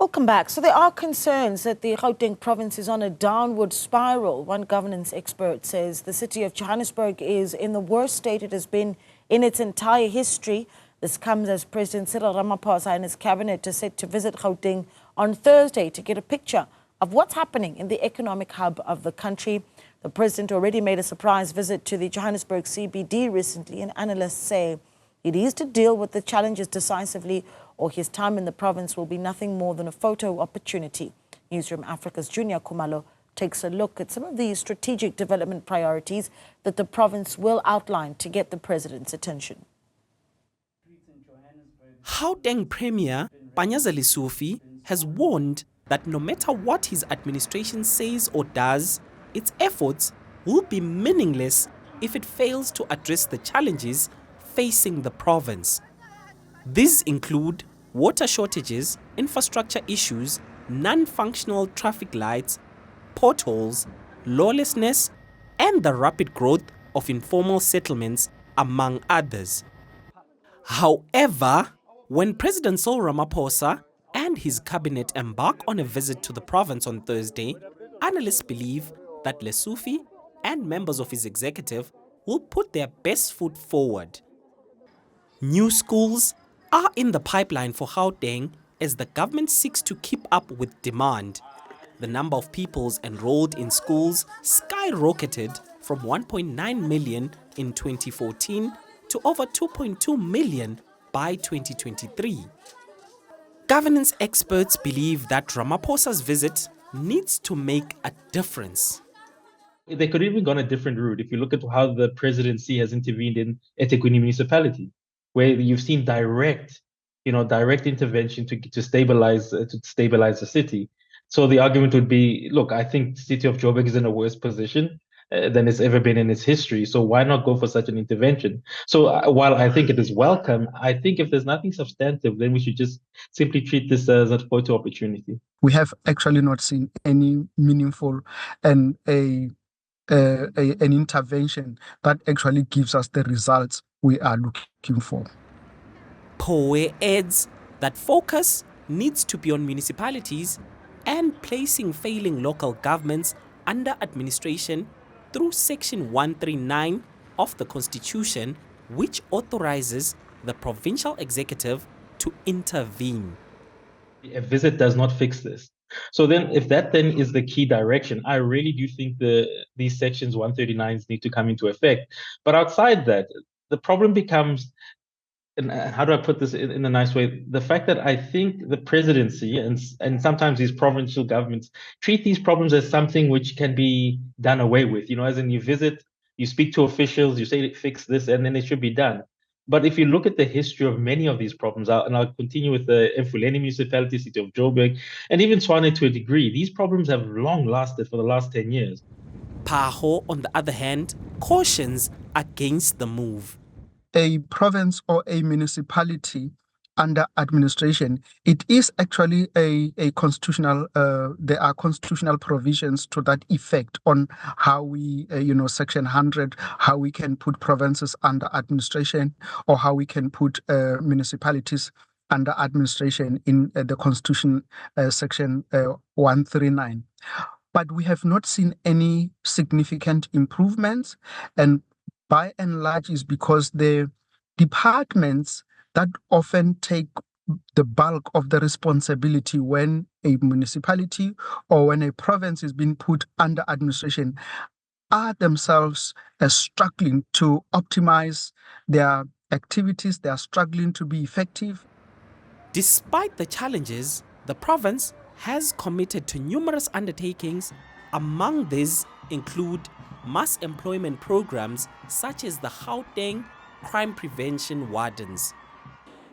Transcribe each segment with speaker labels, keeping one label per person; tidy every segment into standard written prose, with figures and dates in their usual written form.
Speaker 1: Welcome back. So there are concerns that the Gauteng province is on a downward spiral. One governance expert says the city of Johannesburg is in the worst state it has been in its entire history. This comes as President Cyril Ramaphosa and his cabinet are set to visit Gauteng on Thursday to get a picture of what's happening in the economic hub of the country. The president already made a surprise visit to the Johannesburg CBD recently, and analysts say it is to deal with the challenges decisively, or his time in the province will be nothing more than a photo opportunity. Newzroom Afrika's Juniour Khumalo takes a look at some of the strategic development priorities that the province will outline to get the president's attention.
Speaker 2: Gauteng Premier Panyaza Lesufi has warned that no matter what his administration says or does, its efforts will be meaningless if it fails to address the challenges facing the province. These include water shortages, infrastructure issues, non-functional traffic lights, potholes, lawlessness, and the rapid growth of informal settlements, among others. However, when President Cyril Ramaphosa and his cabinet embark on a visit to the province on Thursday, analysts believe that Lesufi and members of his executive will put their best foot forward. New schools are in the pipeline for Gauteng as the government seeks to keep up with demand. The number of pupils enrolled in schools skyrocketed from 1.9 million in 2014 to over 2.2 million by 2023. Governance experts believe that Ramaphosa's visit needs to make a difference.
Speaker 3: They could even gone a different route if you look at how the presidency has intervened in eThekwini municipality, where you've seen direct intervention to stabilize the city. So the argument would be, look, I think the city of Joburg is in a worse position than it's ever been in its history. So why not go for such an intervention? So while I think it is welcome, I think if there's nothing substantive, then we should just simply treat this as a photo opportunity.
Speaker 4: We have actually not seen any meaningful and an intervention that actually gives us the results we are looking for.
Speaker 2: Poe adds that focus needs to be on municipalities and placing failing local governments under administration through Section 139 of the Constitution, which authorizes the provincial executive to intervene.
Speaker 3: A visit does not fix this. So then if that then is the key direction, I really do think these Sections 139s need to come into effect. But outside that, the problem becomes, and how do I put this in a nice way? The fact that I think the presidency and sometimes these provincial governments treat these problems as something which can be done away with. As in you visit, you speak to officials, you say fix this, and then it should be done. But if you look at the history of many of these problems, and I'll continue with the Mfuleni municipality, City of Joburg, and even Tshwane to a degree, these problems have long lasted for the last 10 years.
Speaker 2: Paho, on the other hand, cautions against the move.
Speaker 4: A province or a municipality under administration, it is actually a constitutional, there are constitutional provisions to that effect on how we, Section 100, how we can put provinces under administration or how we can put municipalities under administration in the Constitution, Section 139. But we have not seen any significant improvements, and by and large is because the departments that often take the bulk of the responsibility when a municipality or when a province is being put under administration are themselves struggling to optimize their activities. They are struggling to be effective.
Speaker 2: Despite the challenges, the province has committed to numerous undertakings. Among these include mass employment programs such as the Gauteng Crime Prevention Wardens.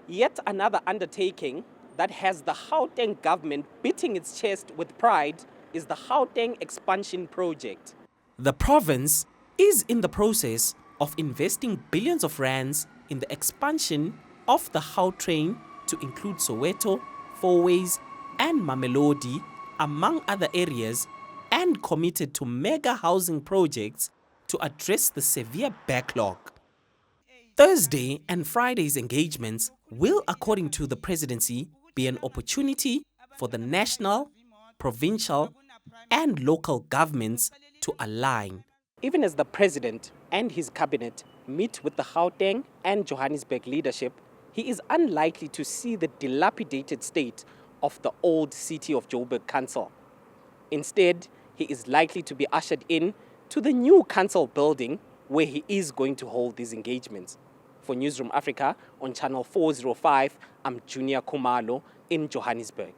Speaker 2: Yet another undertaking that has the Gauteng government beating its chest with pride is the Gauteng Expansion Project. The province is in the process of investing billions of rands in the expansion of the Gautrain to include Soweto, Fourways, and Mamelodi, among other areas, and committed to mega housing projects to address the severe backlog. Thursday and Friday's engagements will, according to the presidency, be an opportunity for the national, provincial, and local governments to align. Even as the president and his cabinet meet with the Gauteng and Johannesburg leadership, he is unlikely to see the dilapidated state of the old City of Johannesburg Council. Instead, he is likely to be ushered in to the new council building where he is going to hold these engagements. For Newzroom Afrika on channel 405, I'm Juniour Khumalo in Johannesburg.